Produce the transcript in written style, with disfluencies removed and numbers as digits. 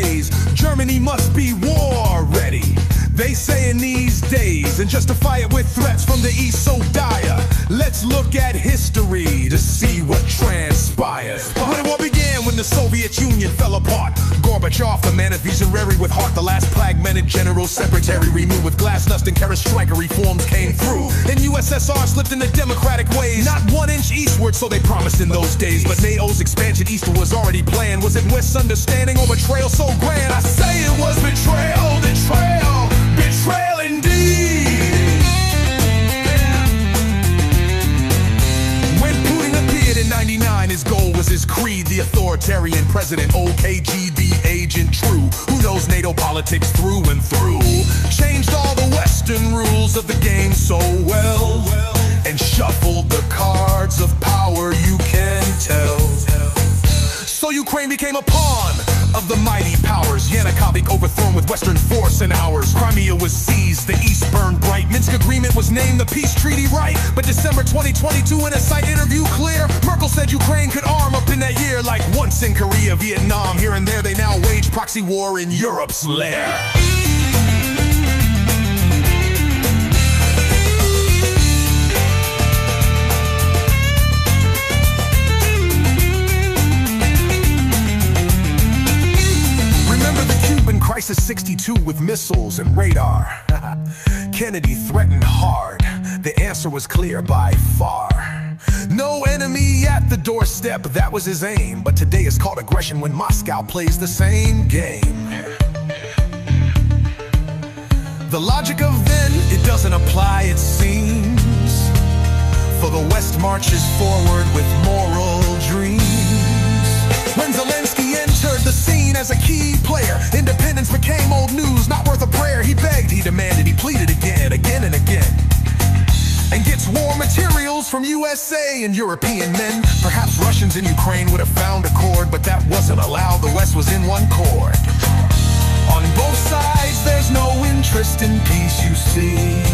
ways. Germany must be war ready, they say in these days, and justify it with threats from the east so dire. Let's look at history to see what transpires. When war began, when the Soviet Union fell apart, Gorbachev, the man of visionary with heart, the last pragmatic general secretary, renewed with glasnost and perestroika reforms came through. And USSR slipped into democratic ways, not 1 inch eastward, so they promised in those days. But NATO's expansion eastward was already planned. Was it misunderstanding or betrayal so grand? I say it was betrayal, betrayal indeed. When Putin appeared in '99, his goal was his creed. The authoritarian president, OKGB agent true, who knows NATO politics through and through. Changed all the Western rules of the game so well, and shuffled the cards of power, you can tell. So Ukraine became a pawn of the mighty powers. Yanukovych overthrown with Western force in hours. Crimea was seized, the East burned bright. Minsk Agreement was named the peace treaty, right? But December 2022, in a site interview clear, Merkel said Ukraine could arm up in that year. Like once in Korea, Vietnam, here and there, they now wage proxy war in Europe's lair. Crisis 62 with missiles and radar. Kennedy threatened hard. The answer was clear by far. No enemy at the doorstep, that was his aim. But today is called aggression when Moscow plays the same game. The logic of then, it doesn't apply, it seems. For the West marches forward with moral dreams. When Zelensky entered the scene as a key player, independence became old news, not worth a prayer. He begged, he demanded, he pleaded again and again. And gets war materials from USA and European men. Perhaps Russians in Ukraine would have found accord, but that wasn't allowed, the West was in one chord. On both sides there's no interest in peace, you see.